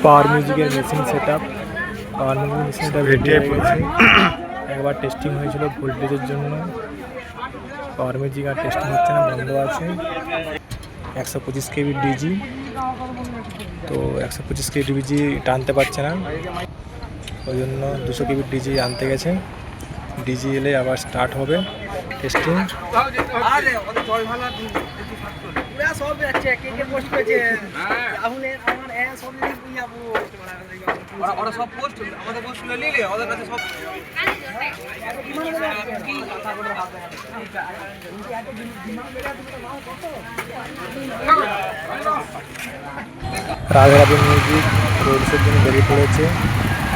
পাওয়ার মিউজিকের machine setup power music মেশিনটা ready হয়ে গেছে। একবার টেস্টিং হয়েছিল ভোল্টেজের জন্য, পাওয়ার মিউজিক আর টেস্টিং হচ্ছে না, বন্ধ আছে। 125 কেবি ডিজি, তো 125 কেবি ডিজি টানতে পারছে না, ওই জন্য 200 কেবি ডিজি আনতে গেছে। ডিজি এলে আবার স্টার্ট হবে টেস্টিং। রাধে মিউজিক রোডসের জন্য বেরিয়ে পড়েছে,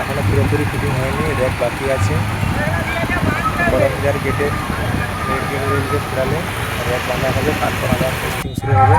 এখনো পুরোপুরি ফিটিং হয়নি, র্যাক বাকি আছে। করমজার গেটের ফেরালে র্যাক বাঁধা হবে, তারপর আবার টেস্টিং শুরু হবে।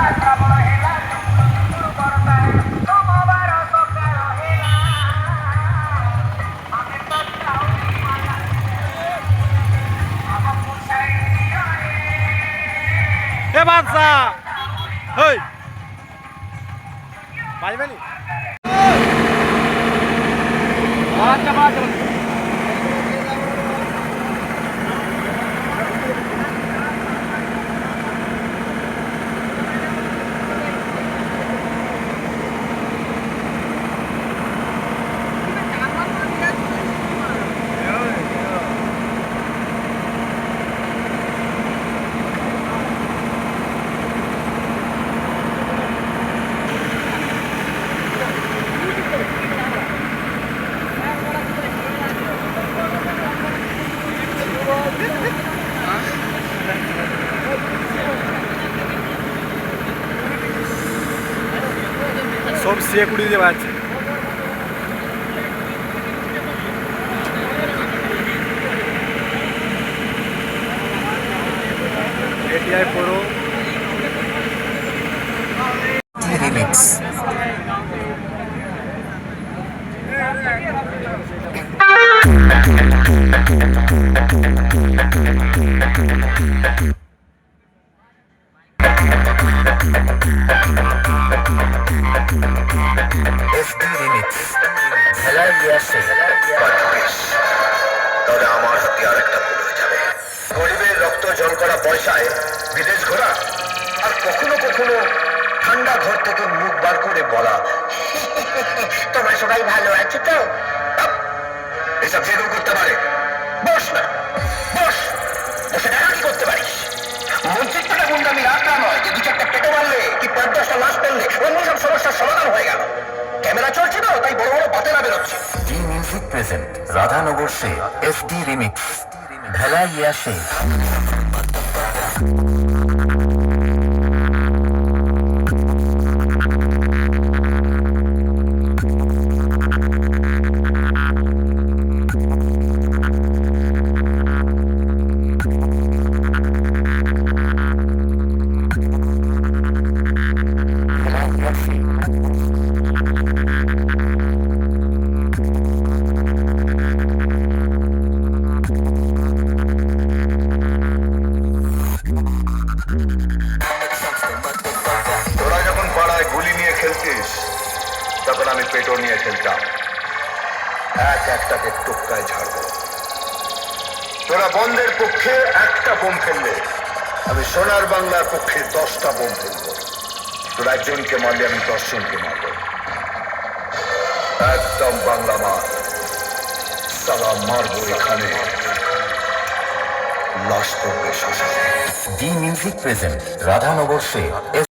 সব সিয়ে কুড়ি দিয়ে বাজছে। ATI pro remix. তাহলে আমার হাতে আর একটা ভুল হয়ে যাবে। গরিবের রক্ত জল করা পয়সায় বিদেশ ঘোরা, আর কখনো কখনো ঠান্ডা ঘর থেকে মুখ বার করে বলা, তোমরা সবাই ভালো আছো তো? এসব যে কেউ করতে পারে। বস না, বস, বসে দেখা কি করতে পারিস? মসজিদ থেকে গুন্ডামি রাখা নয় যে 2-4টা পেটে মারলে কি 5-10টা লাশ পেলে অন্য সব সমস্যার সমাধান হয়ে গেল। ক্যামেরা চলছে না, তাই বড় বড় বাতেলা বেরোচ্ছে। জি মিউজিক প্রেজেন্ট রাধানগর সে এফডি রিমিক্স ভেলা ইয়াসে। তোরা যখন পাড়ায় গুলি নিয়ে খেলছিস, তখন আমি পেটো নিয়ে খেলতাম। এক একটাকে টুকটায় ছাড়বো। তোরা বন্ধের পক্ষে একটা বোম ফেললে, আমি সোনার বাংলার পক্ষে 10টা বোম ফেলবো। তোরা একজনকে মারলে আমি 10 জনকে মারবো। একদম বাংলা মার। সালাম মারবো এখানে, লাশ পড়বে শ্মশানে। জি মিউজিক প্রেজেন্ট রাধানগর সে